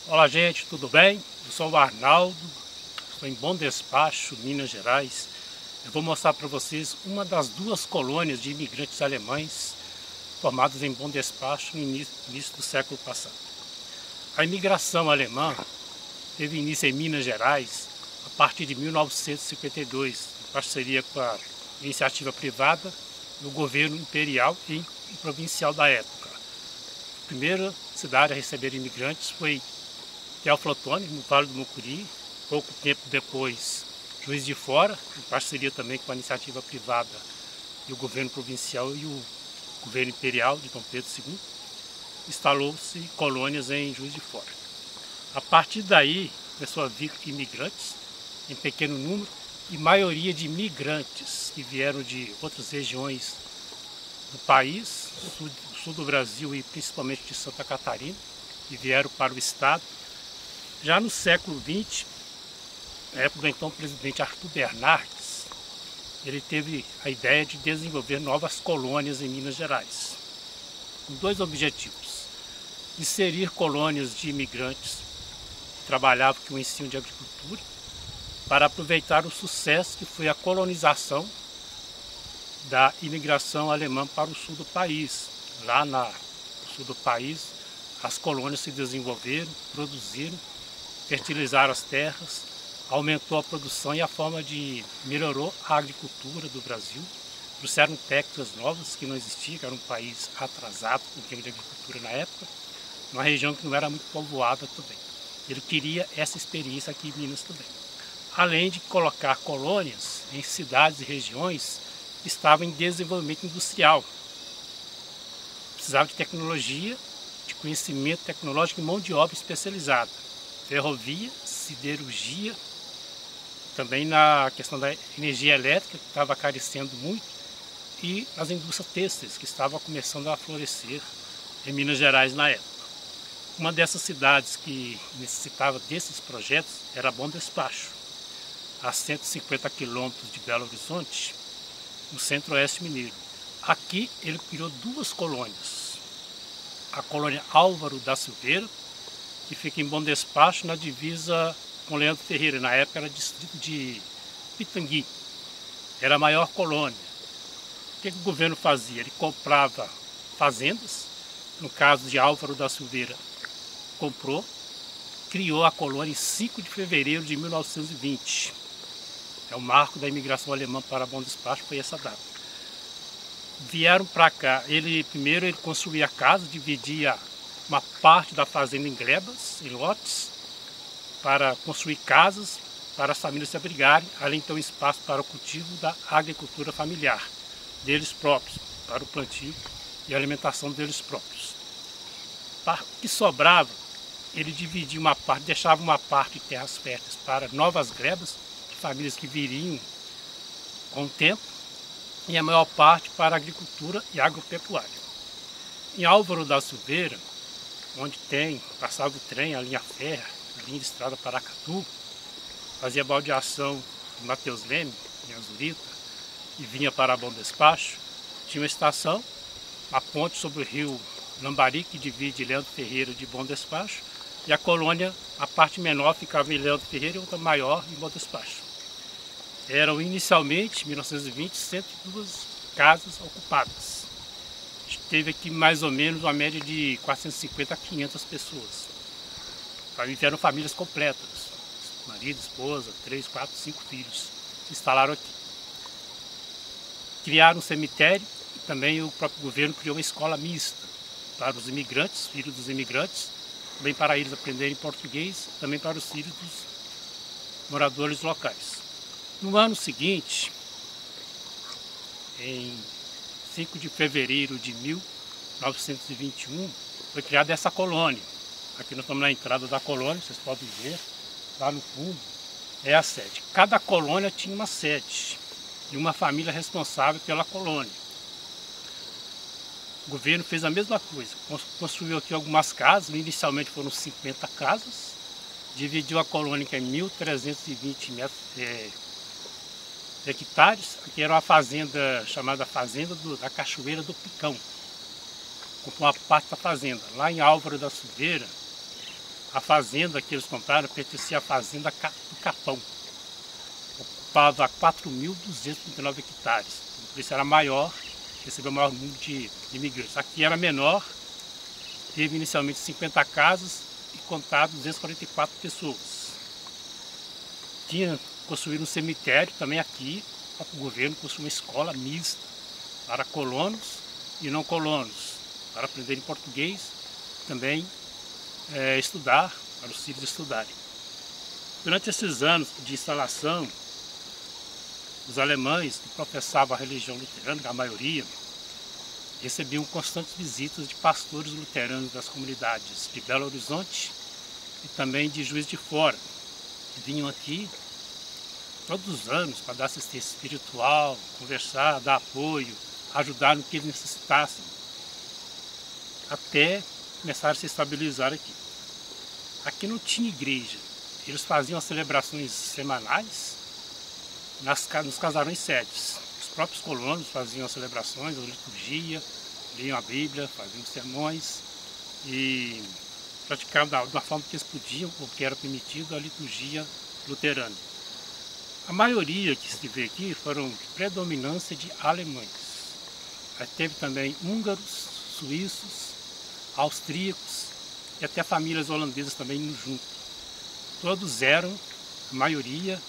Olá gente, tudo bem? Eu sou o Arnaldo, estou em Bom Despacho, Minas Gerais. Eu vou mostrar para vocês uma das duas colônias de imigrantes alemães formadas em Bom Despacho no início do século passado. A imigração alemã teve início em Minas Gerais a partir de 1952, em parceria com a iniciativa privada do governo imperial e provincial da época. A primeira cidade a receber imigrantes foi Teoflotone, no Vale do Mucuri. Pouco tempo depois, Juiz de Fora, em parceria também com a iniciativa privada e o governo provincial e o governo imperial de Dom Pedro II, instalou-se colônias em Juiz de Fora. A partir daí, começou a vir imigrantes em pequeno número e maioria de migrantes que vieram de outras regiões do país, sul do Brasil e principalmente de Santa Catarina, que vieram para o estado. Já no século XX, na época do então presidente Arthur Bernardes, ele teve a ideia de desenvolver novas colônias em Minas Gerais, com dois objetivos: inserir colônias de imigrantes que trabalhavam com o ensino de agricultura, para aproveitar o sucesso que foi a colonização da imigração alemã para o sul do país. Lá no sul do país, as colônias se desenvolveram, produziram, fertilizaram as terras, aumentou a produção e a forma de melhorou a agricultura do Brasil, trouxeram técnicas novas que não existiam, que era um país atrasado em termos de agricultura na época, uma região que não era muito povoada também. Ele queria essa experiência aqui em Minas também. Além de colocar colônias em cidades e regiões que estavam em desenvolvimento industrial. Precisava de tecnologia, de conhecimento tecnológico e mão de obra especializada. Ferrovia, siderurgia, também na questão da energia elétrica, que estava carecendo muito, e as indústrias têxteis, que estavam começando a florescer em Minas Gerais na época. Uma dessas cidades que necessitava desses projetos era Bom Despacho, a 150 quilômetros de Belo Horizonte, no centro-oeste mineiro. Aqui ele criou duas colônias. A colônia Álvaro da Silveira, que fica em Bom Despacho, na divisa com Leandro Ferreira. Na época era distrito de Pitangui. Era a maior colônia. O que o governo fazia? Ele comprava fazendas. No caso de Álvaro da Silveira, comprou, criou a colônia em 5 de fevereiro de 1920. É o marco da imigração alemã para Bom Despacho, foi essa data. Vieram para cá, primeiro ele construía a casa, dividia uma parte da fazenda em glebas, em lotes, para construir casas para as famílias se abrigarem, além de ter um espaço para o cultivo da agricultura familiar, deles próprios, para o plantio e a alimentação deles próprios. O que sobrava, ele dividia uma parte, deixava uma parte de terras férteis para novas glebas, de famílias que viriam com o tempo, e a maior parte para a agricultura e agropecuária. Em Álvaro da Silveira, onde passava o trem, a linha férrea, a linha de estrada Paracatu, fazia baldeação de Mateus Leme, em Azurita, e vinha para Bom Despacho, tinha uma estação, a ponte sobre o rio Lambari, que divide Leandro Ferreira de Bom Despacho, e a colônia, a parte menor, ficava em Leandro Ferreira e outra maior em Bom Despacho. Eram inicialmente, em 1920, 102 casas ocupadas. Teve aqui mais ou menos uma média de 450 a 500 pessoas. Vieram famílias completas, marido, esposa, 3, 4, 5 filhos, se instalaram aqui. Criaram um cemitério e também o próprio governo criou uma escola mista para os imigrantes, filhos dos imigrantes, também para eles aprenderem português, também para os filhos dos moradores locais. No ano seguinte, em 5 de fevereiro de 1921, foi criada essa colônia. Aqui nós estamos na entrada da colônia, vocês podem ver, lá no fundo é a sede. Cada colônia tinha uma sede e uma família responsável pela colônia. O governo fez a mesma coisa, construiu aqui algumas casas, inicialmente foram 50 casas, dividiu a colônia em 1.320 hectares. Aqui era uma fazenda chamada Fazenda da Cachoeira do Picão, com uma parte da fazenda. Lá em Álvaro da Silveira, A fazenda que eles compraram pertencia à fazenda do Capão. Ocupava 4.239 hectares. Por isso era maior, recebeu o maior número de imigrantes. Aqui era menor, teve inicialmente 50 casas e contado 244 pessoas. Construíram um cemitério também aqui, para o governo construir uma escola mista para colonos e não colonos, para aprenderem português, também estudar, para os filhos estudarem. Durante esses anos de instalação, os alemães que professavam a religião luterana, a maioria, recebiam constantes visitas de pastores luteranos das comunidades de Belo Horizonte e também de Juiz de Fora, que vinham aqui todos os anos para dar assistência espiritual, conversar, dar apoio, ajudar no que eles necessitassem, até começar a se estabilizar aqui. Aqui não tinha igreja, eles faziam as celebrações semanais nos casarões sedes. Os próprios colonos faziam as celebrações, a liturgia, liam a Bíblia, faziam sermões e praticavam da forma que eles podiam, ou que era permitido, a liturgia luterana. A maioria que se vê aqui foram de predominância de alemães. Mas teve também húngaros, suíços, austríacos e até famílias holandesas também junto. Todos eram, a maioria,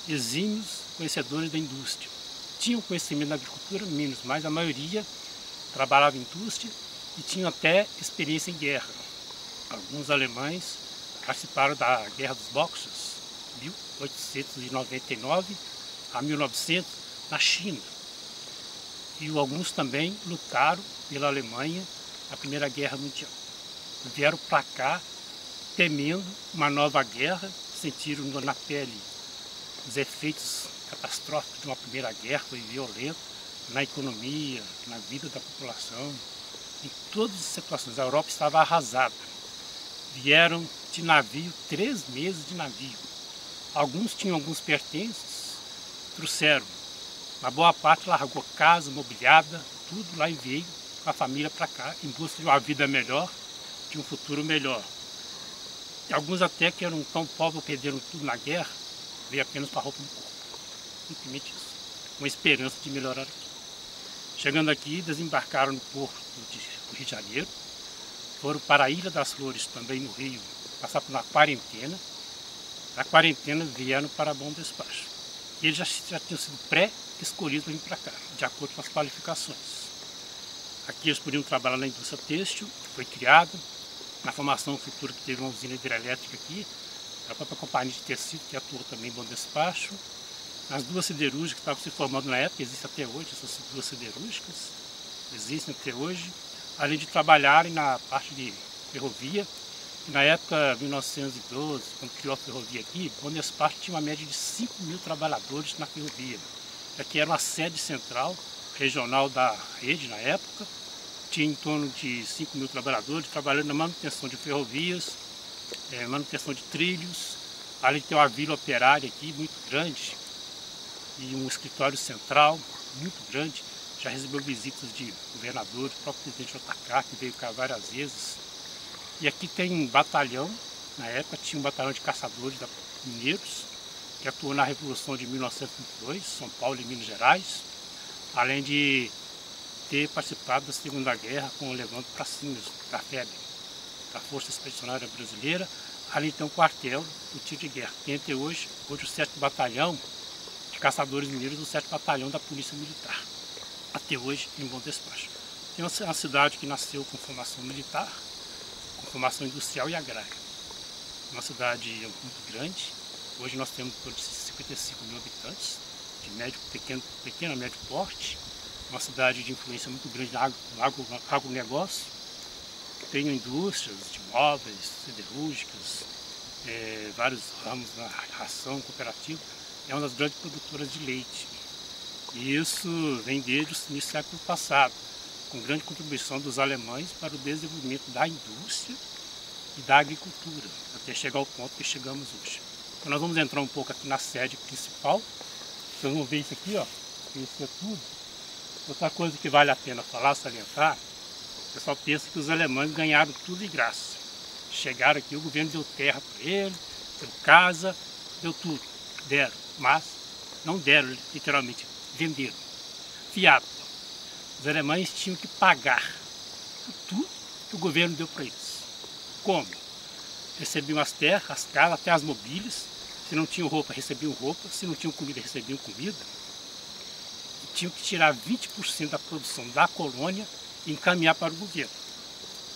exímios conhecedores da indústria. Tinham conhecimento da agricultura, menos, mas a maioria trabalhava em indústria e tinham até experiência em guerra. Alguns alemães participaram da Guerra dos Boxers, 1899 a 1900, na China. E alguns também lutaram pela Alemanha na Primeira Guerra Mundial. Vieram para cá temendo uma nova guerra, sentiram na pele os efeitos catastróficos de uma Primeira Guerra, foi violento na economia, na vida da população, em todas as situações. A Europa estava arrasada. Vieram de navio, 3 meses de navio. Alguns tinham alguns pertences, trouxeram. Uma boa parte largou casa, mobiliada, tudo lá e veio com a família para cá, em busca de uma vida melhor, de um futuro melhor. E alguns até que eram tão pobres, perderam tudo na guerra, veio apenas com a roupa no corpo. Simplesmente isso. Uma esperança de melhorar aqui. Chegando aqui, desembarcaram no porto do Rio de Janeiro, foram para a Ilha das Flores, também no Rio, passaram por uma quarentena. Da quarentena vieram para Bom Despacho. E eles já tinham sido pré-escolhidos para vir para cá, de acordo com as qualificações. Aqui eles podiam trabalhar na indústria têxtil, que foi criada, na formação futura que teve uma usina hidrelétrica aqui, a própria companhia de tecido que atuou também em Bom Despacho. As 2 siderúrgicas que estavam se formando na época, existem até hoje, essas 2 siderúrgicas, existem até hoje, além de trabalharem na parte de ferrovia. E na época, 1912, quando criou a ferrovia aqui, Bom Despacho tinha uma média de 5.000 trabalhadores na ferrovia. Aqui era uma sede central, regional da rede na época, tinha em torno de 5.000 trabalhadores trabalhando na manutenção de ferrovias, manutenção de trilhos, além de ter uma vila operária aqui muito grande e um escritório central muito grande. Já recebeu visitas de governadores, o próprio presidente JK, que veio cá várias vezes. E aqui tem um batalhão, na época tinha um batalhão de caçadores mineiros, que atuou na Revolução de 1922, São Paulo e Minas Gerais, além de ter participado da Segunda Guerra com o levante para cima da FEB, da Força Expedicionária Brasileira. Ali tem um quartel do tiro de guerra. Tem até hoje o 7º Batalhão de Caçadores Mineiros do 7º Batalhão da Polícia Militar, até hoje em Bom Despacho. Tem uma cidade que nasceu com formação militar, com formação industrial e agrária. Uma cidade muito grande. Hoje nós temos em torno de 55.000 habitantes, de pequeno a médio porte. Uma cidade de influência muito grande no agronegócio. Tem indústrias de móveis, siderúrgicas, vários ramos na ração cooperativa. É uma das grandes produtoras de leite. E isso vem desde o início do século passado, com grande contribuição dos alemães para o desenvolvimento da indústria e da agricultura, até chegar ao ponto que chegamos hoje. Então nós vamos entrar um pouco aqui na sede principal. Vocês vão ver isso aqui, ó, isso é tudo. Outra coisa que vale a pena falar, salientar, o pessoal pensa que os alemães ganharam tudo de graça. Chegaram aqui, o governo deu terra para ele, deu casa, deu tudo, deram, mas não deram literalmente, venderam, fiado. Os alemães tinham que pagar por tudo que o governo deu para eles. Como? Recebiam as terras, as casas, até as mobílias. Se não tinham roupa, recebiam roupa. Se não tinham comida, recebiam comida. E tinham que tirar 20% da produção da colônia e encaminhar para o governo.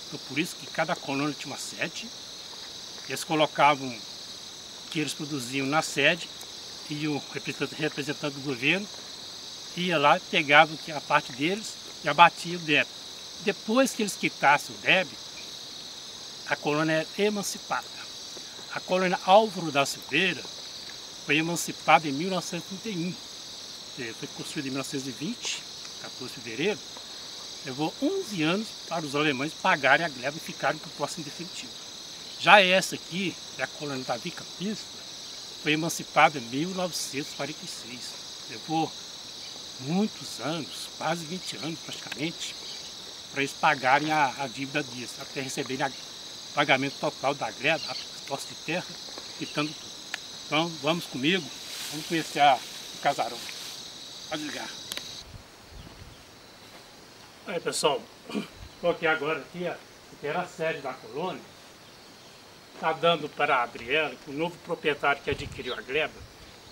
Então, por isso que cada colônia tinha uma sede. Eles colocavam o que eles produziam na sede e o representante do governo ia lá, pegava a parte deles e abatia o débito. Depois que eles quitassem o débito, a colônia era emancipada. A colônia Álvaro da Silveira foi emancipada em 1931. Foi construída em 1920, 14 de fevereiro. Levou 11 anos para os alemães pagarem a gleba e ficarem com posse em definitivo. Já essa aqui, a colônia Davi Campista, foi emancipada em 1946. Levou muitos anos, quase 20 anos praticamente, para eles pagarem a dívida deles, até receberem o pagamento total da gleba, a posse de terra, quitando tudo. Então, vamos comigo, vamos conhecer o casarão. Pode ligar. Aí, pessoal, estou aqui agora, que era a sede da colônia. Está dando para abrir ela, o novo proprietário que adquiriu a gleba.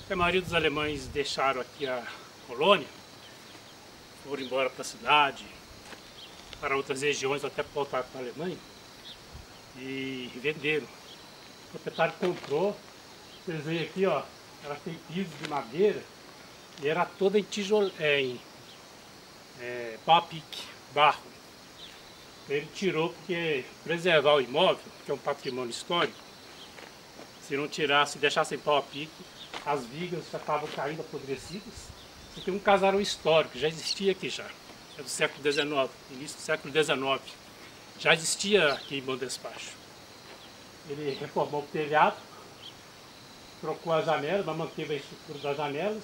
A maioria dos alemães deixaram aqui a colônia, foram embora para a cidade, para outras regiões, até voltar para a Alemanha, e venderam. O proprietário comprou, vocês veem aqui, ó, ela tem piso de madeira e era toda em tijolo, pau a pique, barro. Ele tirou porque preservar o imóvel, que é um patrimônio histórico, se não tirasse, deixasse em pau a pique, as vigas já estavam caindo apodrecidas. Isso aqui é um casarão histórico, já existia aqui já. É do século XIX, início do século XIX. Já existia aqui em Bom Despacho. Ele reformou o telhado, trocou as janelas, mas manteve a estrutura das janelas.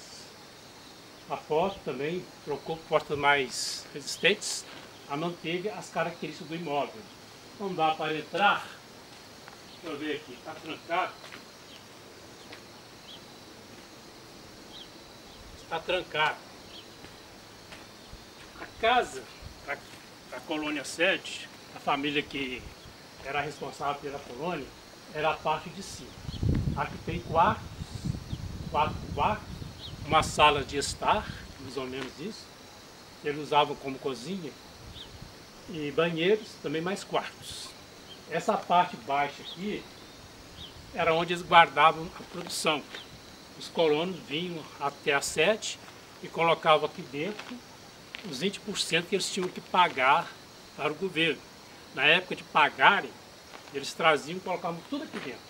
A porta também, trocou portas mais resistentes, mas manteve as características do imóvel. Não dá para entrar. Deixa eu ver aqui, está trancado. Está trancado. A casa, a colônia sede, a família que era responsável pela colônia, era a parte de cima. Aqui tem quartos, 4 quartos, uma sala de estar, mais ou menos isso, que eles usavam como cozinha, e banheiros, também mais quartos. Essa parte baixa aqui era onde eles guardavam a produção. Os colonos vinham até a sede e colocavam aqui dentro os 20% que eles tinham que pagar para o governo. Na época de pagarem, eles traziam e colocavam tudo aqui dentro.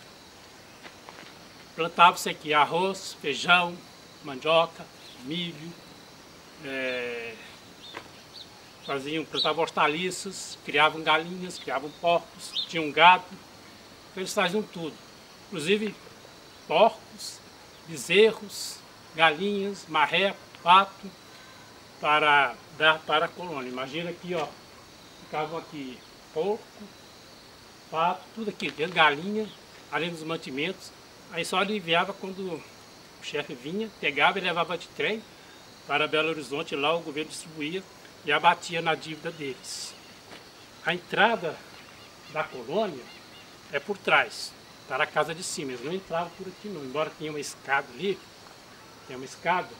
Plantavam-se aqui arroz, feijão, mandioca, milho, plantavam hortaliças, criavam galinhas, criavam porcos, tinham gado. Então eles traziam tudo, inclusive porcos, bezerros, galinhas, marreco, pato, para dar para a colônia. Imagina aqui, ó, ficavam aqui porco, pato, tudo aqui dentro, galinha, além dos mantimentos. Aí só aliviava quando o chefe vinha, pegava e levava de trem para Belo Horizonte, lá o governo distribuía e abatia na dívida deles. A entrada da colônia é por trás, para a casa de cima. Eles não entravam por aqui não, embora tenha uma escada ali, tem uma escada,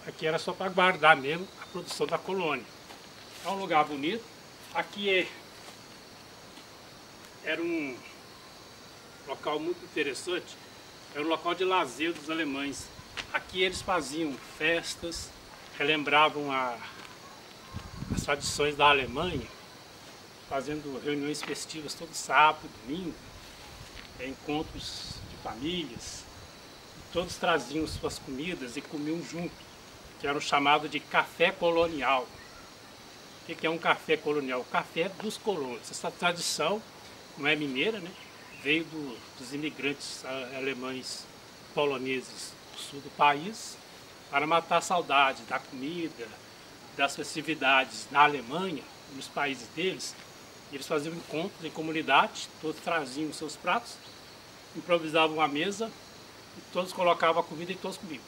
aqui era só para guardar mesmo a produção da colônia. É um lugar bonito. Aqui era um local muito interessante, era um local de lazer dos alemães. Aqui eles faziam festas, relembravam as tradições da Alemanha, fazendo reuniões festivas todo sábado, domingo, encontros de famílias. Todos traziam suas comidas e comiam junto, que era o chamado de café colonial. O que é um café colonial? O café dos colonos. Essa tradição não é mineira, né? Veio dos imigrantes alemães poloneses do sul do país para matar a saudade da comida, das festividades na Alemanha, nos países deles. Eles faziam encontros em comunidade, todos traziam seus pratos, improvisavam uma mesa e todos colocavam a comida e todos comiam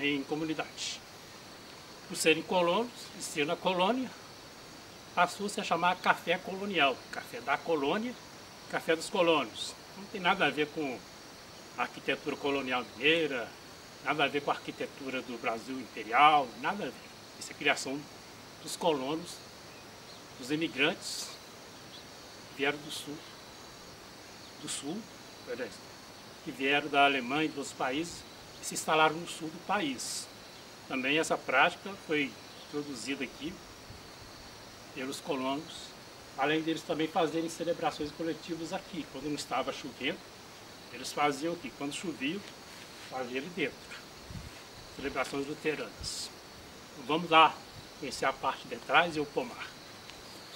em comunidade. Por serem colonos e ser na colônia, passou-se a chamar café colonial, café da colônia, café dos colonos. Não tem nada a ver com a arquitetura colonial mineira, nada a ver com a arquitetura do Brasil imperial, nada a ver. Isso é criação dos colonos, dos imigrantes que vieram do sul, que vieram da Alemanha e dos países e se instalaram no sul do país. Também essa prática foi introduzida aqui pelos colonos, além deles também fazerem celebrações coletivas aqui. Quando não estava chovendo, eles faziam aqui. Quando chovia, faziam ali dentro. Celebrações luteranas. Então, vamos lá conhecer a parte de trás e o pomar.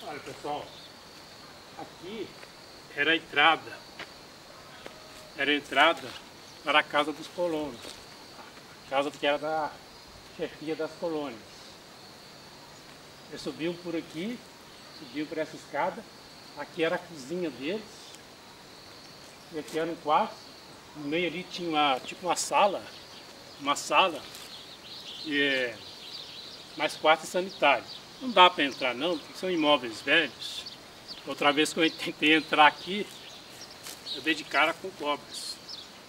Olha, pessoal, aqui era a entrada para a casa dos colonos. A casa que era da chefia das colônias. Eles subiam por aqui, subiam por essa escada. Aqui era a cozinha deles. E aqui era um quarto. No meio ali tinha tipo uma sala. E mais quarto sanitário. Não dá para entrar não, porque são imóveis velhos. Outra vez que eu tentei entrar aqui, eu dei de cara com cobras.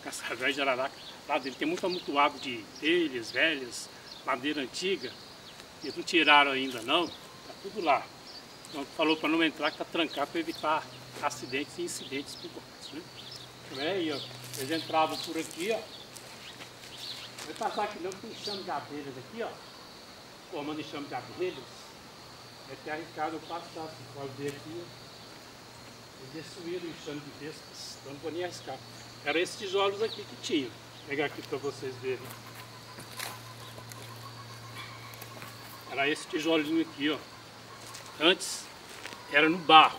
Cascavéis de araraca. Lá dele tem muito amontoado de telhas velhas, madeira antiga. Eles não tiraram ainda não, tá tudo lá. Então falou para não entrar, que tá trancado para evitar acidentes e incidentes perigosos, né? Aí, ó, eles entravam por aqui, ó. Vai passar aqui não, tem enxame de abelhas aqui, ó. Formando enxame de abelhas. É até arriscado eu passar, você pode ver aqui, ó. Eles destruíram o enxame de vespas, então não vou nem arriscar. Eram esses tijolos aqui que tinha. Vou pegar aqui para vocês verem. Era esse tijolinho aqui, ó. Antes era no barro.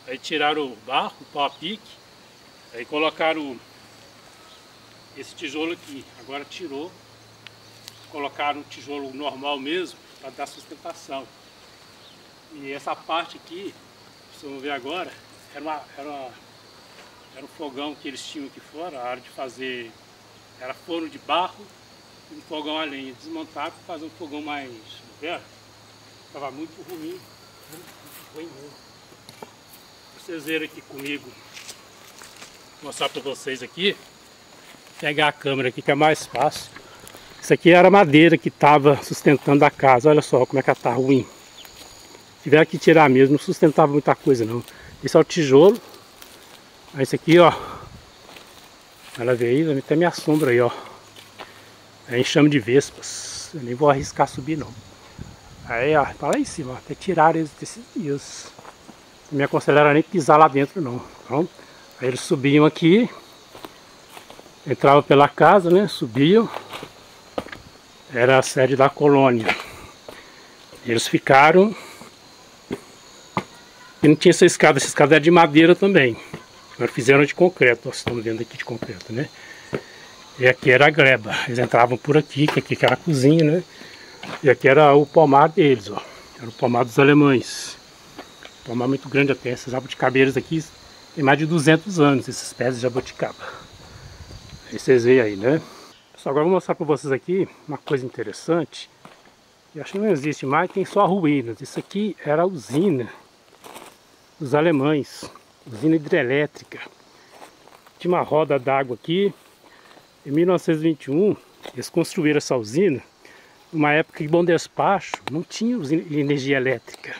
Aí tiraram o barro, o pau a pique. Aí colocaram esse tijolo aqui. Agora tirou. Colocaram um tijolo normal mesmo para dar sustentação. E essa parte aqui, vocês vão ver agora, era um fogão que eles tinham aqui fora. A área de fazer era forno de barro. Um fogão a lenha, desmontaram para fazer um fogão mais moderno. Estava muito ruim, mesmo. Vocês verem aqui comigo, vou mostrar para vocês aqui, pegar a câmera aqui que é mais fácil. Isso aqui era a madeira que estava sustentando a casa, olha só como é que ela está ruim. Tiveram que tirar mesmo, não sustentava muita coisa não. Esse é o tijolo, aí esse aqui ó, ela veio aí, até minha sombra aí ó. É enxame de vespas. Eu nem vou arriscar subir não. Aí ó, tá lá em cima, até tiraram eles desses dias. Não me aconselharam nem pisar lá dentro não. Então, aí eles subiam aqui. Entravam pela casa, né? Subiam. Era a sede da colônia. Eles ficaram. E não tinha essa escada era de madeira também. Agora fizeram de concreto, nós estamos vendo aqui de concreto, né? E aqui era a gleba, eles entravam por aqui, que aqui era a cozinha, né? E aqui era o pomar deles, ó. Era o pomar dos alemães. Pomar muito grande até, esses jabuticabeiros aqui tem mais de 200 anos, esses pés de jabuticaba. Aí vocês veem aí, né? Pessoal, agora eu vou mostrar para vocês aqui uma coisa interessante. Eu acho que não existe mais, tem só ruínas. Isso aqui era a usina dos alemães, usina hidrelétrica. Tinha uma roda d'água aqui. Em 1921, eles construíram essa usina, numa época que Bom Despacho não tinha energia elétrica.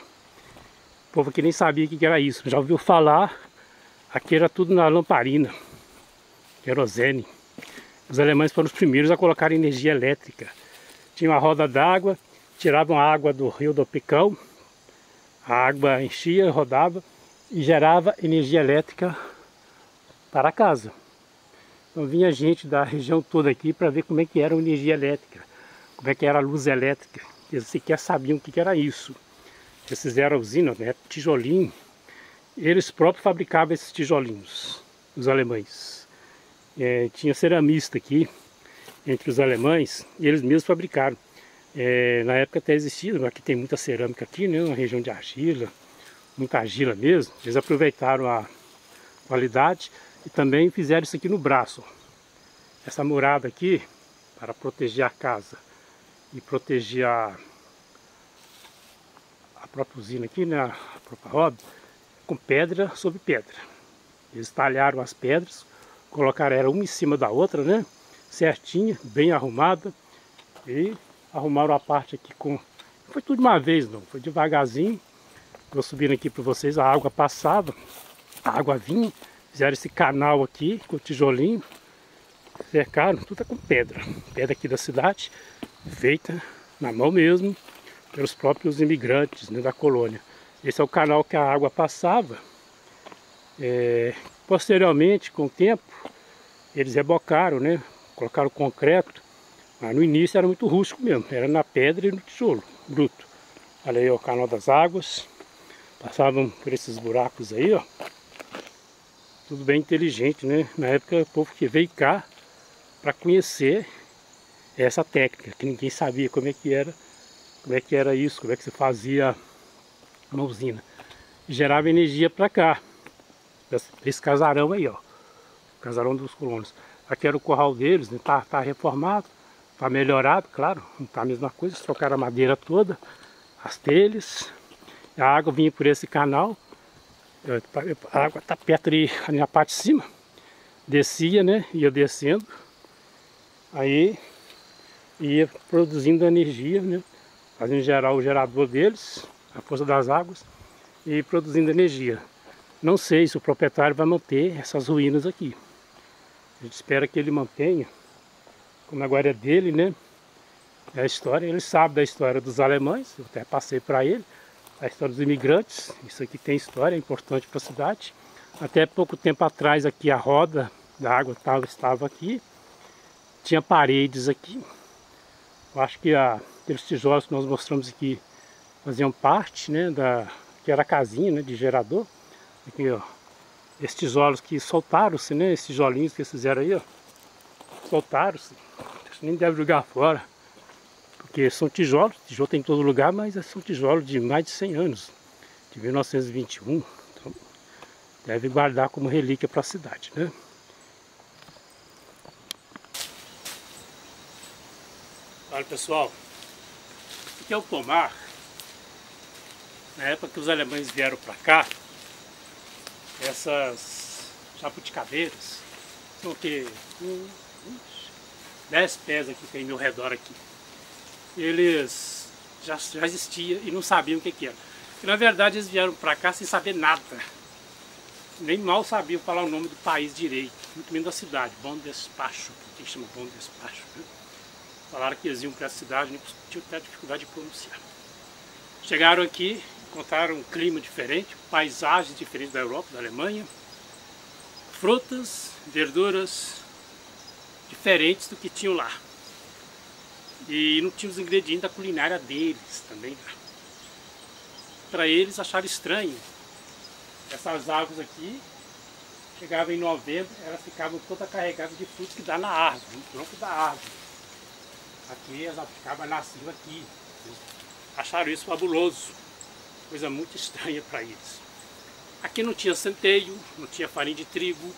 O povo aqui nem sabia o que era isso, já ouviu falar, aqui era tudo na lamparina, querosene. Os alemães foram os primeiros a colocar energia elétrica. Tinha uma roda d'água, tiravam a água do rio do Picão, a água enchia, rodava e gerava energia elétrica para a casa. Então vinha gente da região toda aqui para ver como é que era a energia elétrica, como é que era a luz elétrica. Eles sequer sabiam o que era isso. Eles fizeram a usina, né, tijolinho. Eles próprios fabricavam esses tijolinhos, os alemães. Tinha ceramista aqui, entre os alemães, e eles mesmos fabricaram. Na época até existia, aqui tem muita cerâmica aqui, né? Uma região de argila, muita argila mesmo. Eles aproveitaram a qualidade e também fizeram isso aqui no braço. Ó. Essa murada aqui, para proteger a casa e proteger a própria usina aqui, né? A própria roda, com pedra sobre pedra. Eles talharam as pedras, colocaram ela uma em cima da outra, né? Certinha, bem arrumada. E arrumaram a parte aqui com... Não foi tudo de uma vez não, foi devagarzinho. Estou subindo aqui para vocês, a água passava, a água vinha. Fizeram esse canal aqui com tijolinho. Cercaram, tudo é com pedra. Pedra aqui da cidade, feita na mão mesmo, pelos próprios imigrantes, né, da colônia. Esse é o canal que a água passava. Posteriormente, com o tempo, eles rebocaram, né? Colocaram concreto. Mas no início era muito rústico mesmo, era na pedra e no tijolo bruto. Olha aí, ó, o canal das águas. Passavam por esses buracos aí, ó. Tudo bem inteligente, né? Na época o povo que veio cá para conhecer essa técnica, que ninguém sabia como é que era isso, como é que se fazia uma usina. E gerava energia para cá. Esse casarão aí, ó. O casarão dos colonos. Aqui era o curral deles, né? Tá reformado, tá melhorado, claro, não tá a mesma coisa, eles trocaram a madeira toda, as telhas, a água vinha por esse canal, a água tá perto ali na parte de cima, descia, né? Ia descendo, aí ia produzindo energia, né? Fazendo gerar o gerador deles, a força das águas, e produzindo energia. Não sei se o proprietário vai manter essas ruínas aqui. A gente espera que ele mantenha, como agora é dele, né? É a história, ele sabe da história dos alemães, eu até passei para ele, a história dos imigrantes, isso aqui tem história, é importante para a cidade. Até pouco tempo atrás aqui a roda da água estava aqui, tinha paredes aqui. Eu acho que aqueles tijolos que nós mostramos aqui faziam parte, né, que era a casinha, né, de gerador. Aqui, ó, esses tijolos que soltaram-se, né, esses tijolinhos que eles fizeram aí, ó, soltaram-se. Nem deve jogar fora, porque são tijolos, tijolo tem em todo lugar, mas são tijolos de mais de 100 anos, de 1921, então deve guardar como relíquia para a cidade, né? Olha pessoal, aqui é o pomar. Na época que os alemães vieram para cá, essas jabuticabeiras são o que? 10 pés aqui tem ao meu redor aqui. Eles já existiam e não sabiam o que era. E, na verdade eles vieram para cá sem saber nada. Nem mal sabiam falar o nome do país direito, muito menos da cidade. Bom Despacho, que chama Bom Despacho, né? Falaram que eles iam para essa cidade, nem tinham até dificuldade de pronunciar. Chegaram aqui, encontraram um clima diferente, paisagens diferentes da Europa, da Alemanha, frutas, verduras diferentes do que tinham lá. E não tinha os ingredientes da culinária deles também. Para eles acharam estranho. Essas árvores aqui, chegavam em novembro, elas ficavam todas carregadas de frutos que dá na árvore, no tronco da árvore. Aqui elas ficavam nascendo aqui. Acharam isso fabuloso. Coisa muito estranha para eles. Aqui não tinha centeio, não tinha farinha de trigo,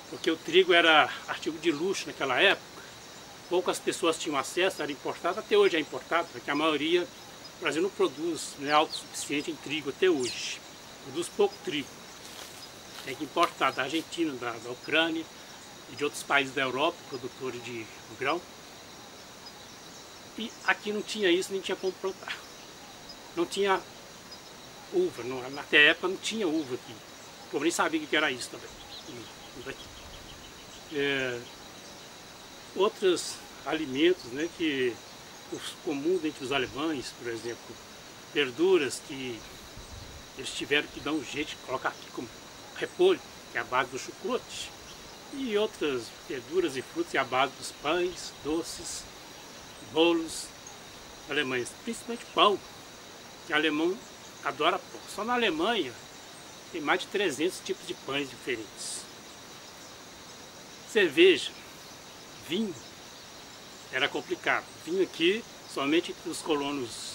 porque o trigo era artigo de luxo naquela época. Poucas pessoas tinham acesso, era importado, até hoje é importado, porque a maioria, o Brasil não produz, não é autossuficiente em trigo até hoje. Produz pouco trigo. Tem que importar da Argentina, da Ucrânia e de outros países da Europa, produtores de grão. E aqui não tinha isso, nem tinha como plantar. Não tinha uva, naquela época não tinha uva aqui. O povo nem sabia o que era isso também. Outros alimentos, né, que os comuns entre os alemães, por exemplo, verduras que eles tiveram que dar um jeito de colocar aqui como repolho, que é a base do chocolate, e outras verduras e frutas que é a base dos pães, doces, bolos alemães, principalmente pão, que o alemão adora pão. Só na Alemanha tem mais de 300 tipos de pães diferentes. Cerveja, vinho, era complicado. Vinho aqui somente entre os colonos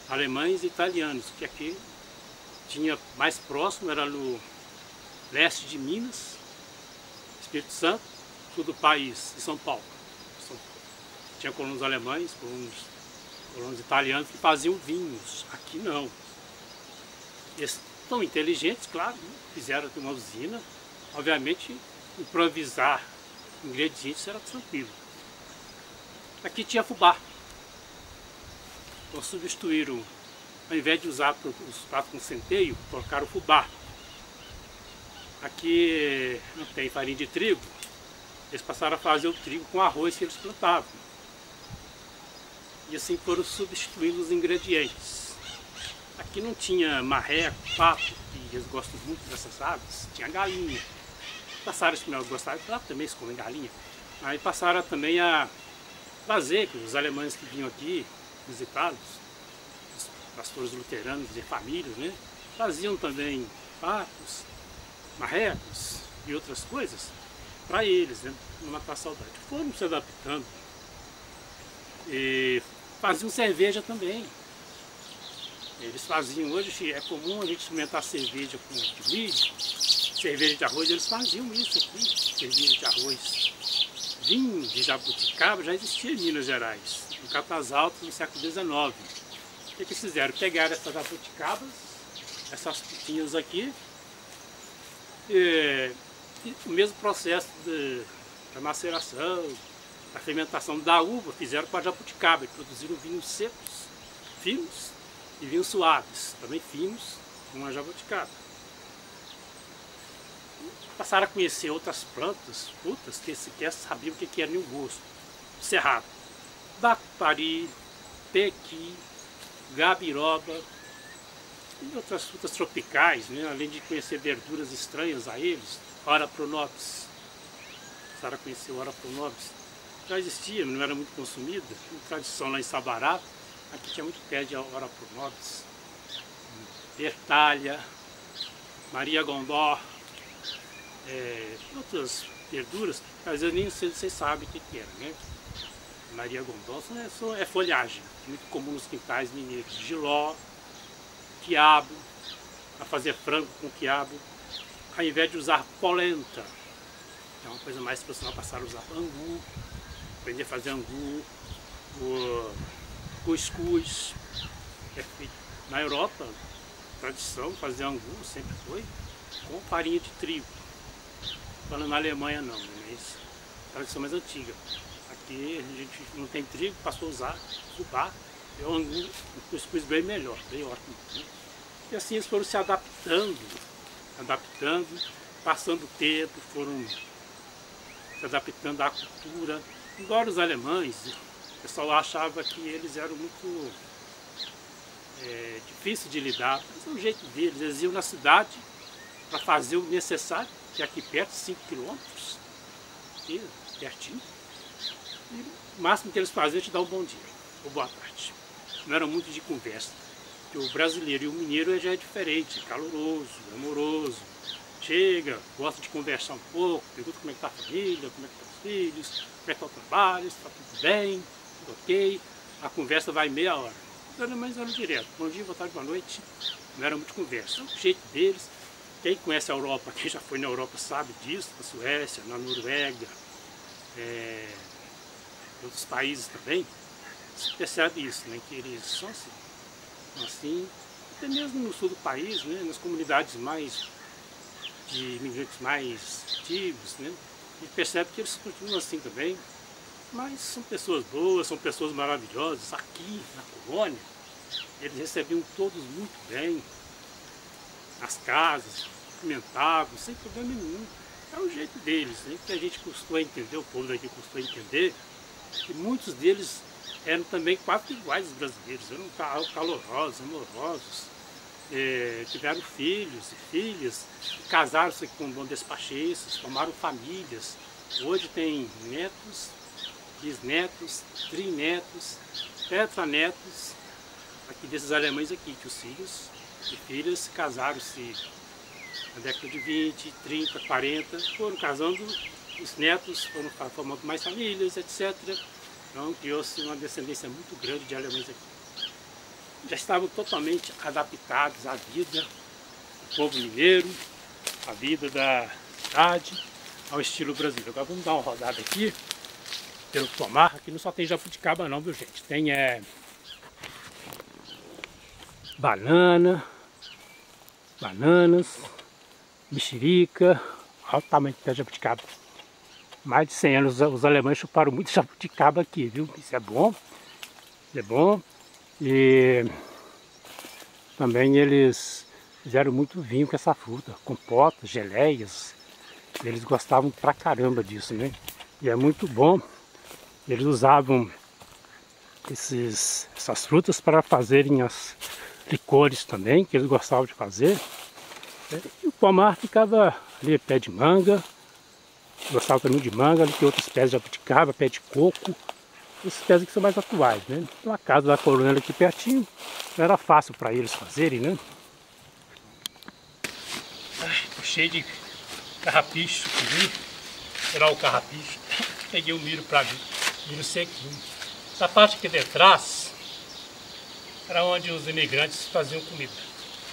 alemães e italianos, que aqui tinha mais próximo, era no leste de Minas, Espírito Santo, sul do país, e São Paulo. Tinha colonos alemães, colonos italianos que faziam vinhos. Aqui não. Eles tão inteligentes, claro, né? Fizeram uma usina. Obviamente, improvisar ingredientes era tranquilo. Aqui tinha fubá. Então substituíram, ao invés de usar os pratos com centeio, colocaram fubá. Aqui não tem farinha de trigo, eles passaram a fazer o trigo com arroz que eles plantavam. E assim foram substituindo os ingredientes. Aqui não tinha marreco, pato, que eles gostam muito dessas aves, tinha galinha. Passaram a experimentar, gostaram, claro, também eles comem galinha. Aí passaram também a trazer, os alemães que vinham aqui visitá-los, os pastores luteranos e famílias, né? Traziam também patos, marrecos e outras coisas para eles, né? Não matar a saudade. Foram se adaptando e faziam cerveja também. Eles faziam, hoje é comum a gente experimentar cerveja com de milho, cerveja de arroz, eles faziam isso aqui, cerveja de arroz. Vinho de jabuticaba já existia em Minas Gerais, em Catas Altas, no século XIX. O que eles fizeram? Pegaram essas jabuticabas, essas putinhas aqui, e o mesmo processo da maceração, da fermentação da uva, fizeram com a jabuticaba, e produziram vinhos secos, finos, e vinhos suaves, também finos, com a jabuticaba. Passaram a conhecer outras plantas, frutas, que sequer sabiam o que era nenhum gosto. Cerrado, bacupari, pequi, gabiroba e outras frutas tropicais, né? Além de conhecer verduras estranhas a eles, ora pronobis. Passaram a conhecer o ora pronobis. Já existia, não era muito consumida, uma tradição lá em Sabará, aqui tinha muito pé de ora pronobis, bertalha, Maria Gondó, outras verduras, às vezes nem vocês sabem o que era, né? Maria Gondó é folhagem, muito comum nos quintais mineiros. Jiló, quiabo, a fazer frango com quiabo, ao invés de usar polenta, é uma coisa mais profissional, passaram a usar angu, aprender a fazer angu, o cuscuz, na Europa, tradição fazer angu sempre foi com farinha de trigo. Falando na Alemanha não, mas tradição mais antiga. Aqui a gente não tem trigo, passou a usar fubá, é um angu, um cuscuz bem melhor, bem ótimo. Né? E assim eles foram se adaptando, passando o tempo, foram se adaptando à cultura. Embora os alemães, o pessoal achava que eles eram muito difíceis de lidar, mas é o jeito deles, eles iam na cidade para fazer o necessário, que é aqui perto, 5 quilômetros, aqui pertinho, e o máximo que eles faziam é te dar um bom dia, ou boa tarde. Não era muito de conversa, porque o brasileiro e o mineiro já é diferente, caloroso, amoroso, chega, gosta de conversar um pouco, pergunta como é que está a família, como é que estão os filhos, como é que está o trabalho, se está tudo bem, tudo ok, a conversa vai meia hora. Os alemães eram direto, bom dia, boa tarde, boa noite, não era muito conversa, é o jeito deles. Quem conhece a Europa, quem já foi na Europa sabe disso, na Suécia, na Noruega, em outros países também, se percebe isso, né, que eles são assim, até mesmo no sul do país, né, nas comunidades mais de imigrantes mais ativos, né, e percebe que eles continuam assim também, mas são pessoas boas, são pessoas maravilhosas. Aqui na colônia, eles recebiam todos muito bem, nas casas, cumprimentavam, sem problema nenhum. É o jeito deles, né? Que a gente custou a entender, o povo daqui custou a entender, que muitos deles eram também quase iguais aos brasileiros, eram calorosos, amorosos, tiveram filhos e filhas, casaram-se com bons despacheistas, formaram famílias. Hoje tem netos, bisnetos, trinetos, tetranetos, aqui desses alemães aqui, que os filhos e filhas casaram-se na década de 20, 30, 40, foram casando, os netos foram formando mais famílias, etc. Então criou-se uma descendência muito grande de alemães aqui. Já estavam totalmente adaptados à vida do povo mineiro, à vida da cidade, ao estilo brasileiro. Agora vamos dar uma rodada aqui pelo pomar. Aqui não só tem jabuticaba não, viu gente? Tem bananas, mexerica. Olha o tamanho da jabuticaba. Mais de 100 anos os alemães chuparam muito jabuticaba aqui, viu? Isso é bom. Isso é bom. E também eles fizeram muito vinho com essa fruta, compotas, geleias. Eles gostavam pra caramba disso, né? E é muito bom. Eles usavam essas frutas para fazerem as licores também, que eles gostavam de fazer. E o pomar ficava ali, pé de manga. Gostava também de manga, ali tem outros pés de jabuticaba, pé de coco. Esses pés aqui são mais atuais, né? Então a casa da coronel aqui pertinho, não era fácil para eles fazerem, né? Ai, tô cheio de carrapicho aqui, tirar o carrapicho. Peguei o milho para mim, milho sequinho. Essa parte aqui de trás era onde os imigrantes faziam comida.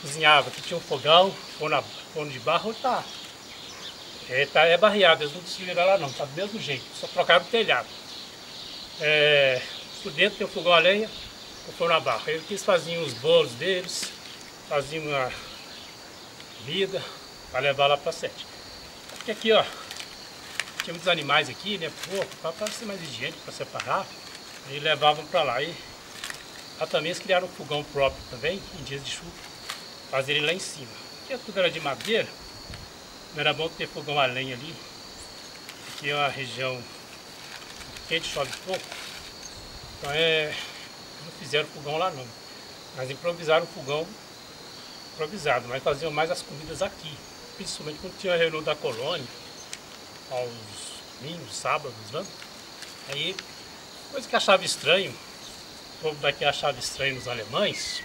Cozinhava, aqui tinha um fogão, forno de barro, tá. É barreado, eles não desligaram lá não, tá do mesmo jeito, só trocaram o telhado. Por dentro tem o fogão a lenha, o forno a barro. Eles faziam os bolos deles, faziam a comida para levar lá para sede. Porque aqui, ó, tinha muitos animais aqui, né, porco, para ser mais higiênico, para separar, e levavam para lá. E lá também eles criaram um fogão próprio também, em dias de chuva, fazer ele lá em cima. Aqui tudo era de madeira, não era bom ter fogão a lenha ali, aqui é uma região quente, chove pouco, então não fizeram fogão lá não, mas improvisaram o fogão improvisado, mas faziam mais as comidas aqui, principalmente quando tinha a reunião da colônia, aos domingos, sábados, né? Aí, coisa que achava estranho, o povo daqui achava estranho nos alemães,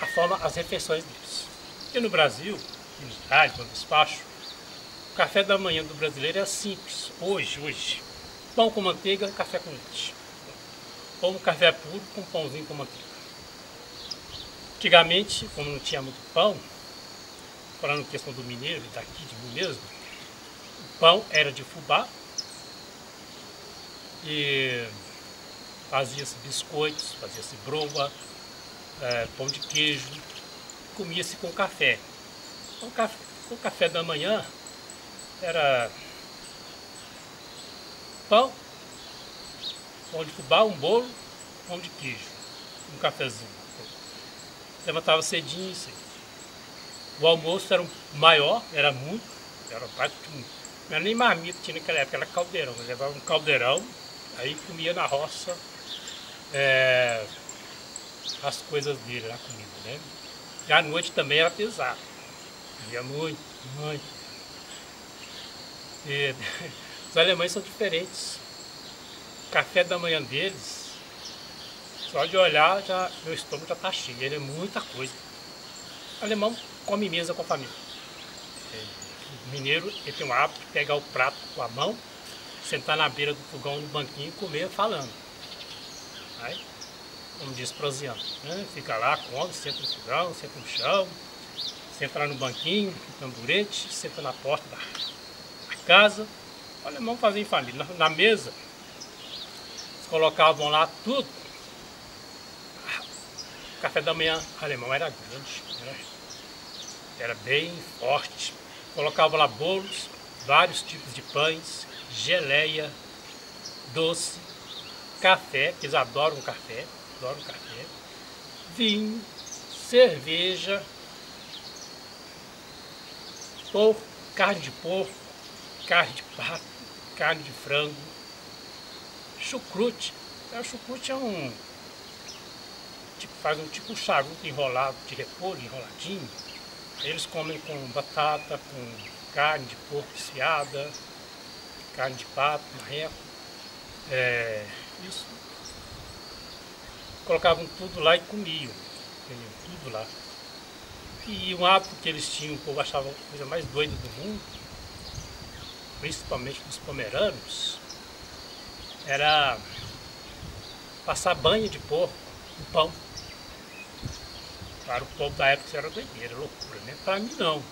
a forma, as refeições deles. Porque no Brasil, no Itália, no despacho, o café da manhã do brasileiro é simples. Hoje, pão com manteiga, café com leite. Ou um café puro com pãozinho com manteiga. Antigamente, como não tinha muito pão, falando questão do mineiro e daqui de mim mesmo, o pão era de fubá e fazia-se biscoitos, fazia-se broa, pão de queijo, comia-se com café. O café da manhã era pão de fubá, um bolo, pão de queijo, um cafezinho. Levantava cedinho, isso aí. O almoço era maior, era muito, era não era nem marmita, tinha naquela época, era caldeirão. Eu levava um caldeirão, aí comia na roça as coisas dele, a comida, né? E à noite também era pesado, comia muito. E os alemães são diferentes. O café da manhã deles, só de olhar, meu estômago já está cheio, ele é muita coisa. O alemão come mesa com a família. O mineiro, ele tem o hábito de pegar o prato com a mão, sentar na beira do fogão, no banquinho e comer falando. Aí, como diz proseando, né? Fica lá, come, senta no fogão, senta no chão, senta lá no banquinho, no tamborete, senta na porta da casa. O alemão fazia em família. Na mesa, eles colocavam lá tudo. O café da manhã alemão era grande, né? Era bem forte. Colocava lá bolos, vários tipos de pães, geleia, doce, café, que eles adoram café, vinho, cerveja, porco, carne de porco, carne de pato, carne de frango, chucrute. O chucrute é faz um tipo charuto enrolado de repolho, enroladinho. Eles comem com batata, com carne de porco desfiada, carne de pato, marreco. Isso. Colocavam tudo lá e comiam, tudo lá. E um hábito que eles tinham, o povo achava a coisa mais doida do mundo, principalmente dos pomeranos, era passar banha de porco no pão. Para o povo da época isso era doideira, loucura, né? Para mim não.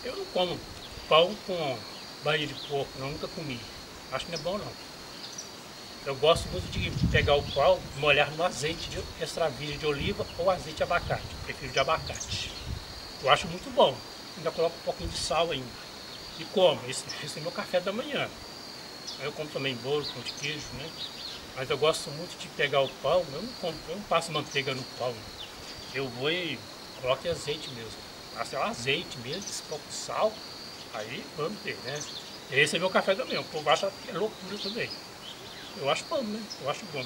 Eu não como pão com banha de porco, não, nunca comi. Acho que não é bom não. Eu gosto muito de pegar o pão e molhar no azeite de extra virgem de oliva ou azeite de abacate. Eu prefiro de abacate. Eu acho muito bom. Ainda coloco um pouquinho de sal ainda. E como? Esse é meu café da manhã. Eu como também bolo, pão de queijo, né? Mas eu gosto muito de pegar o pão, eu não passo manteiga no pão. Eu vou e coloco azeite mesmo. Passo azeite mesmo, esse pouco de sal, aí vamos ver, né? Esse é meu café da manhã. O povo acha que é loucura também. Eu acho bom, né? Eu acho bom.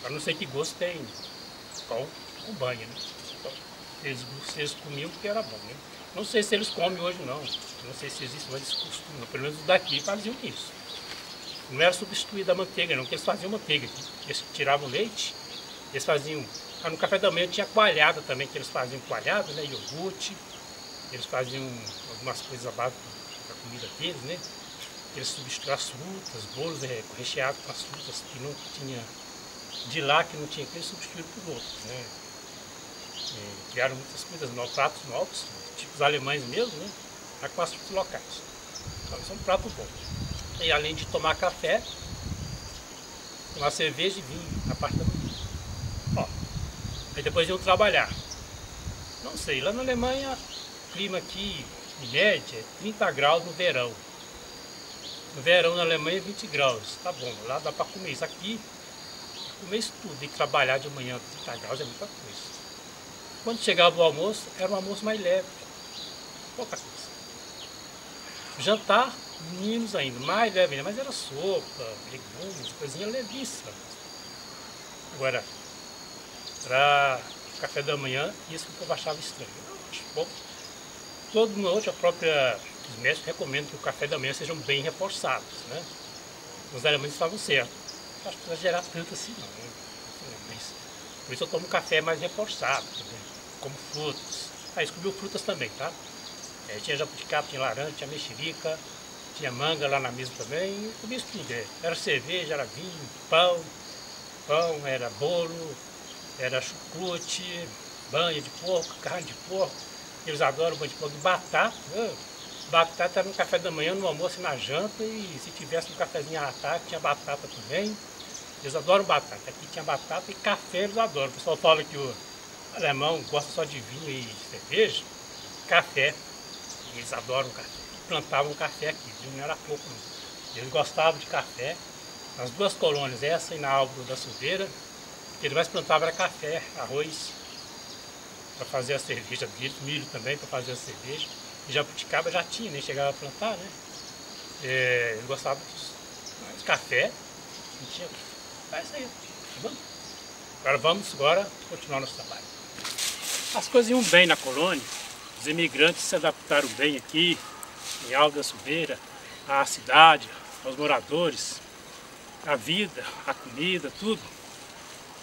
Eu não sei que gosto tem pão com banha, né? Então, eles comiam porque era bom, né? Não sei se eles comem hoje não. Não sei se existe mais esse costume. Pelo menos os daqui faziam isso. Não era substituída a manteiga não, porque eles faziam manteiga. Eles tiravam leite, eles faziam... no café da manhã tinha coalhada também, que eles faziam coalhada, né? Iogurte. Eles faziam algumas coisas à base da comida deles, né? Eles substituíam as frutas, bolos recheados com as frutas que não tinha de lá, que não tinha aqui, eles substituíram por outros, né? Criaram muitas coisas novas, pratos novos, tipo os alemães mesmo, né? Com as frutas locais. Então isso é um prato bom. E além de tomar café, tomar cerveja e vinho na parte da manhã. Ó, aí depois iam trabalhar. Não sei, lá na Alemanha, o clima aqui, em média, é 30 graus no verão. No verão na Alemanha é 20 graus. Tá bom, lá dá para comer isso. Aqui, comer isso tudo e trabalhar de manhã 30 graus é muita coisa. Quando chegava o almoço, era um almoço mais leve. Pouca coisa. Jantar, meninos ainda, mais leve ainda, mas era sopa, legumes, coisinha levíssima. Agora, para café da manhã, isso que eu achava estranho. Eu acho bom. Todo mundo hoje, os médicos recomendam que o café da manhã sejam bem reforçados, né? Os alemães estavam certos. Acho que não vai gerar tanto assim não, né? Mas, por isso eu tomo café mais reforçado, né? Como frutas. Eles comiam frutas também, tá? Tinha jabuticaba, tinha laranja, tinha mexerica, tinha manga lá na mesa também, e comia isso tudo. Era cerveja, era vinho, pão, era bolo, era chucrute, banha de porco, carne de porco. Eles adoram banha de porco, e batata. Batata era no café da manhã, no almoço e na janta, e se tivesse um cafezinho à tarde, tinha batata também. Eles adoram batata. Aqui tinha batata e café eles adoram. O pessoal fala que o alemão gosta só de vinho e cerveja, café. Eles adoram café. Plantavam café aqui, vinho não era pouco não. Eles gostavam de café. As duas colônias, essa e na Álvaro da Silveira, o que eles mais plantavam era café, arroz, para fazer a cerveja deles, milho também para fazer a cerveja. E jabuticaba já tinha, nem chegava a plantar, né? Eles gostavam disso. Mas café, não tinha. É isso aí, tá bom? Agora continuar nosso trabalho. As coisas iam bem na colônia, os imigrantes se adaptaram bem aqui, em Álvaro da Silveira, à cidade, aos moradores, a vida, a comida, tudo.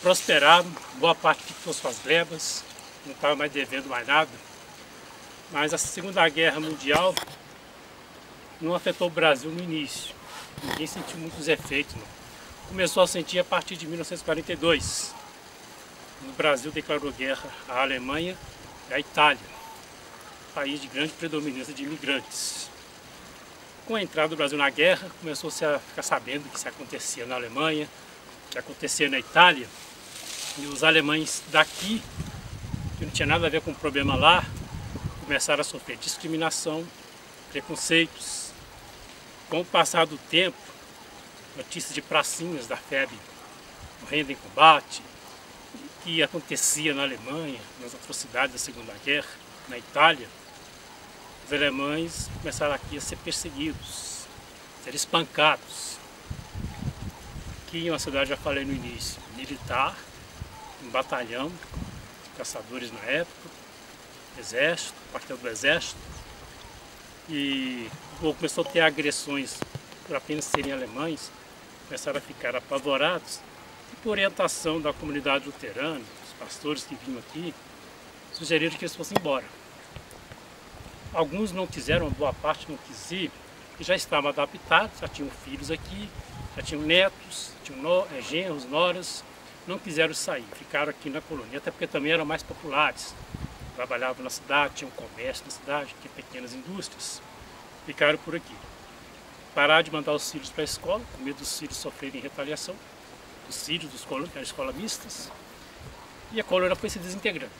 Prosperaram, boa parte ficou suas glebas, não estava mais devendo mais nada. Mas a Segunda Guerra Mundial não afetou o Brasil no início. Ninguém sentiu muitos efeitos, não. Começou a sentir a partir de 1942. O Brasil declarou guerra à Alemanha e à Itália, país de grande predominância de imigrantes. Com a entrada do Brasil na guerra, começou-se a ficar sabendo o que se acontecia na Alemanha, o que acontecia na Itália, e os alemães daqui, que não tinha nada a ver com o problema lá, começaram a sofrer discriminação, preconceitos. Com o passar do tempo, notícias de pracinhas da FEB morrendo em combate, o que acontecia na Alemanha, nas atrocidades da Segunda Guerra, na Itália, os alemães começaram aqui a ser perseguidos, a ser espancados. Aqui em uma cidade, já falei no início, militar, um batalhão, caçadores na época, exército, quartel do exército, e o povo começou a ter agressões por apenas serem alemães, começaram a ficar apavorados, e por orientação da comunidade luterana, os pastores que vinham aqui, sugeriram que eles fossem embora. Alguns não quiseram, uma boa parte não quis ir, que já estavam adaptados, já tinham filhos aqui, já tinham netos, tinham genros, noras, não quiseram sair, ficaram aqui na colônia, até porque também eram mais populares, trabalhavam na cidade, tinham comércio na cidade, tinham pequenas indústrias, ficaram por aqui. Pararam de mandar os filhos para a escola, com medo dos filhos sofrerem retaliação, os filhos dos colonos, que eram escolas mistas, e a colônia foi se desintegrando.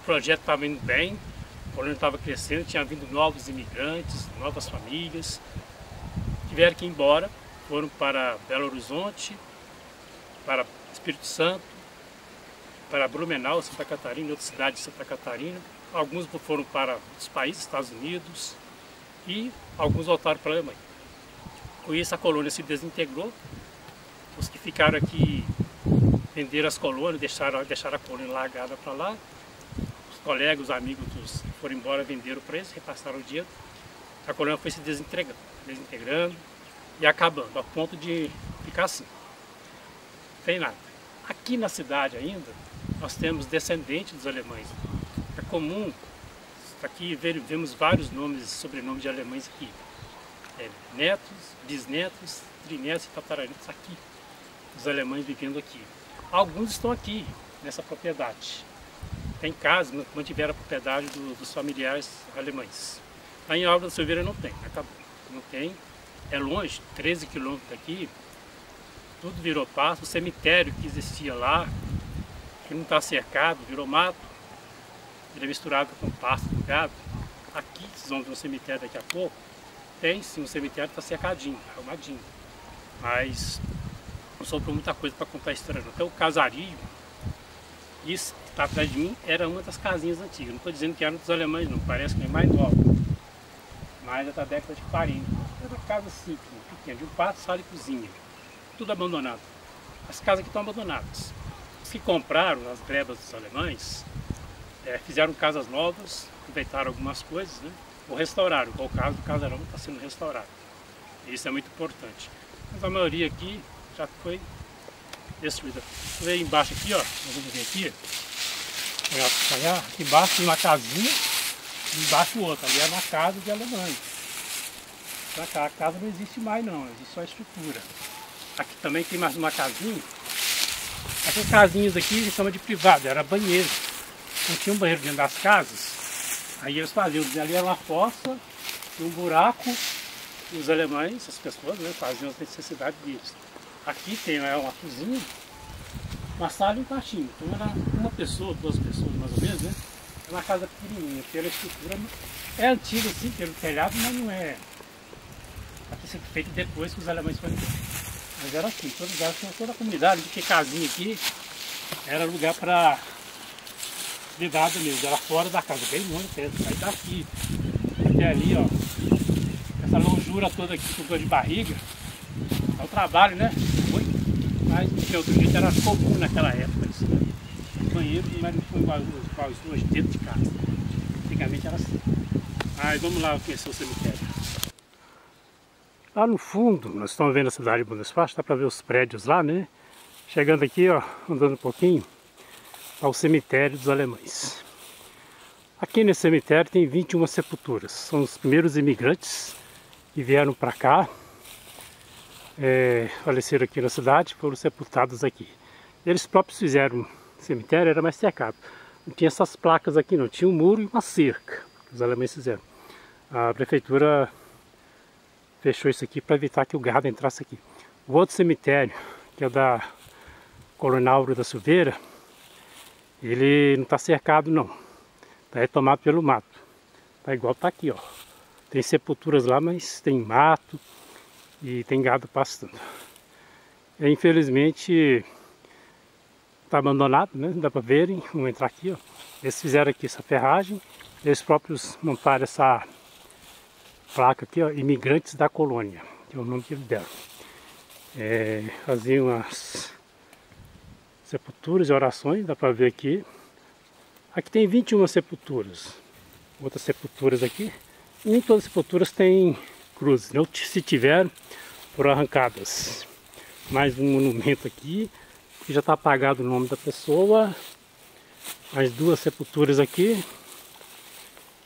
O projeto estava indo bem, a colônia estava crescendo, tinha vindo novos imigrantes, novas famílias, tiveram que ir embora, foram para Belo Horizonte, para Espírito Santo, para Blumenau, Santa Catarina, outra cidade de Santa Catarina. Alguns foram para os países, Estados Unidos, e alguns voltaram para a Alemanha. Com isso a colônia se desintegrou, os que ficaram aqui venderam as colônias, deixaram a colônia largada para lá, os colegas, os amigos que foram embora venderam para eles, repassaram o dinheiro, a colônia foi se desintegrando e acabando, ao ponto de ficar assim, sem nada. Aqui na cidade ainda, nós temos descendentes dos alemães. É comum, aqui vemos vários nomes e sobrenomes de alemães aqui. Netos, bisnetos, trinetos e tataranetos aqui. Os alemães vivendo aqui. Alguns estão aqui, nessa propriedade. Tem casas, mantiveram a propriedade dos familiares alemães. Lá em Álvaro da Silveira não tem, acabou. Não tem, é longe, 13 quilômetros daqui. Tudo virou pasto, o cemitério que existia lá, que não está cercado, virou mato. Ele é misturado com pasto do gado. Aqui, vocês vão ver um cemitério daqui a pouco. Tem sim, um cemitério está cercadinho, arrumadinho. Mas não sobrou muita coisa para contar a história não. Até o casario, isso que está atrás de mim, era uma das casinhas antigas. Não estou dizendo que era dos alemães não, parece que é mais nova. Mas é da década de 40. Era uma casa simples, pequena, de um quarto, sala e cozinha. Tudo abandonado. As casas aqui estão abandonadas. Os que compraram as glebas dos alemães, fizeram casas novas, aproveitaram algumas coisas, né? Ou restauraram, igual o caso do casarão está sendo restaurado. Isso é muito importante. Mas a maioria aqui já foi destruída. Você vê embaixo aqui, ó, nós vamos ver aqui, aqui embaixo tem uma casinha, e embaixo outra, ali é uma casa de alemães. A casa não existe mais não, existe só a estrutura. Aqui também tem mais uma casinha. Essas casinhas aqui a gente chama de privado, era banheiro. Não tinha um banheiro dentro das casas. Aí eles faziam, ali era uma fossa, um buraco, e os alemães, as pessoas, né, faziam as necessidades deles. Aqui tem uma cozinha, uma sala e um quartinho. Então era uma pessoa, duas pessoas mais ou menos, né? É uma casa pequenininha, pela estrutura. É antiga assim, pelo telhado, mas não é. Aqui foi feito depois que os alemães foram embora. Mas era assim, toda a comunidade, que casinha aqui, era lugar para lidado mesmo, era fora da casa, bem longe até, sai daqui até ali, ó, essa longura toda aqui com dor de barriga, é o trabalho, né, muito, mas de outro jeito era comum naquela época, isso, né? Banheiro, mas não foi igual hoje dentro de casa, antigamente era assim. Mas vamos lá conhecer o cemitério. Lá no fundo, nós estamos vendo a cidade de Bundespacht, dá para ver os prédios lá, né, chegando aqui, ó, andando um pouquinho, ao cemitério dos alemães. Aqui nesse cemitério tem 21 sepulturas. São os primeiros imigrantes que vieram para cá, faleceram aqui na cidade, foram sepultados aqui. Eles próprios fizeram o cemitério, era mais cercado. Não tinha essas placas aqui não, tinha um muro e uma cerca que os alemães fizeram. A prefeitura fechou isso aqui para evitar que o gado entrasse aqui. O outro cemitério, que é da Colônia Álvaro da Silveira, ele não está cercado não, está retomado pelo mato, está igual está aqui, ó. Tem sepulturas lá, mas tem mato e tem gado pastando. E, infelizmente está abandonado, né? Dá para verem, vamos entrar aqui, ó. Eles fizeram aqui essa ferragem, eles próprios montaram essa placa aqui, ó, imigrantes da colônia, que é o nome que eles deram. Faziam as sepulturas e orações, dá para ver aqui. Aqui tem 21 sepulturas. Outras sepulturas aqui. Nem todas as sepulturas têm cruzes, né? Se tiver, foram arrancadas. Mais um monumento aqui, que já está apagado o nome da pessoa. Mais duas sepulturas aqui.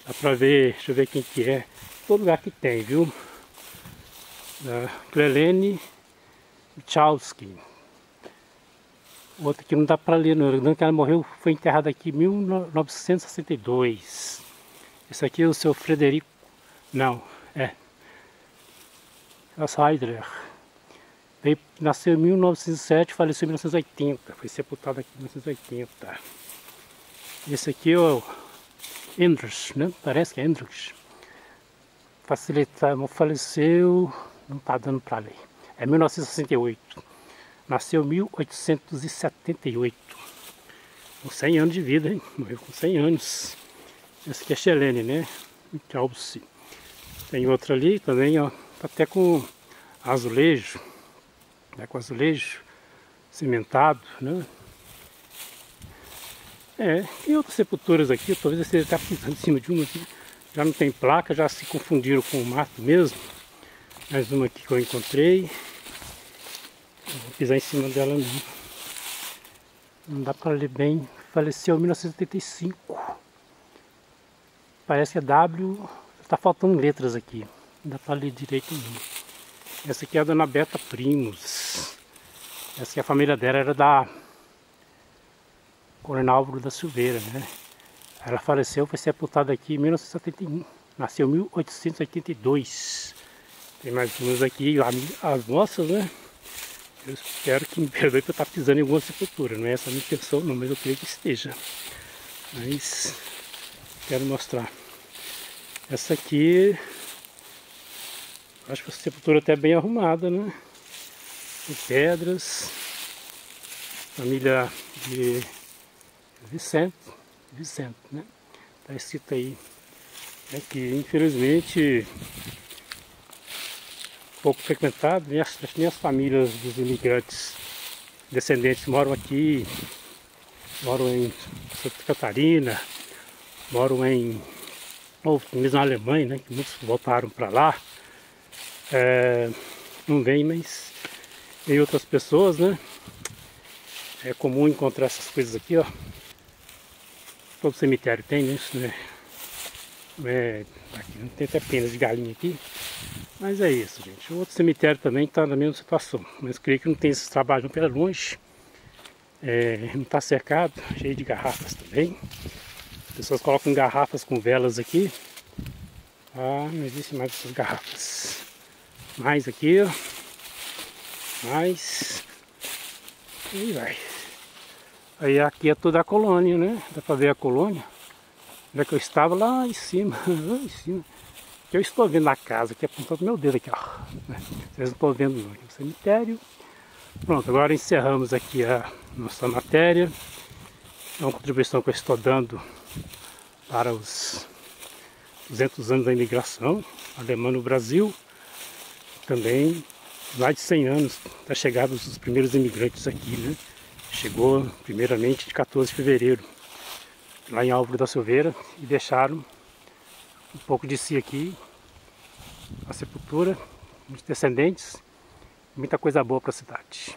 Dá para ver, deixa eu ver quem que é. Todo lugar que tem, viu? da Clelene Michalski. Outra que não dá para ler, não, que ela morreu, foi enterrada aqui em 1962. Esse aqui é o seu Frederico, não, Heidler. Nasceu em 1907, faleceu em 1980, foi sepultado aqui em 1980. Esse aqui é o Hendricks, né? Parece que é Hendricks. Faleceu, não está dando para ler. É 1968. Nasceu em 1878. Com 100 anos de vida, hein? Morreu com 100 anos. Esse aqui é Chelene, né? Michalski. Tem outra ali também, ó. Tá até com azulejo. Né? Com azulejo cimentado, né? Tem outras sepulturas aqui. Talvez você está pisando em cima de uma aqui. Já não tem placa, já se confundiram com o mato mesmo. Mais uma aqui que eu encontrei. Não vou pisar em cima dela não. Não dá para ler bem. Faleceu em 1975. Parece que é W. Está faltando letras aqui. Não dá para ler direito não. Essa aqui é a Dona Beta Primos. Essa aqui a família dela era da Coronel Álvaro da Silveira, né? Ela faleceu, foi sepultada aqui em 1971. Nasceu em 1882. Tem mais umas aqui, as nossas, né? Eu espero que me perdoe por eu estar pisando em alguma sepultura. Não é essa a minha intenção não, mas eu creio que esteja. Mas quero mostrar. Essa aqui, acho que a sepultura até bem arrumada, né? Com pedras. Família de Vicente, né? Está escrito aí, né, que infelizmente pouco frequentado, nem as famílias dos imigrantes descendentes moram aqui, moram em Santa Catarina, moram mesmo na Alemanha, né, que muitos voltaram para lá, não vem, mas tem outras pessoas, né? É comum encontrar essas coisas aqui, ó. Todo cemitério tem, né? Isso aqui não tem até penas de galinha aqui. Mas é isso, gente. O outro cemitério também está na mesma situação. Mas creio que não tem esses trabalhos pela longe. Não está cercado, cheio de garrafas também. As pessoas colocam garrafas com velas aqui. Não existe mais essas garrafas. Mais aqui, ó. Mais. E aí vai. Aí aqui é toda a colônia, né? Dá pra ver a colônia. Onde é que eu estava? Lá em cima. Lá em cima. Que eu estou vendo na casa, aqui apontando meu dedo aqui, ó. Vocês não estão vendo não. Aqui é o cemitério. Pronto, agora encerramos aqui a nossa matéria. É uma contribuição que eu estou dando para os 200 anos da imigração alemã no Brasil. Também mais de 100 anos da chegada dos primeiros imigrantes aqui, né? Chegou primeiramente de 14 de fevereiro, lá em Álvaro da Silveira, e deixaram um pouco de si aqui, a sepultura, muitos descendentes, muita coisa boa para a cidade.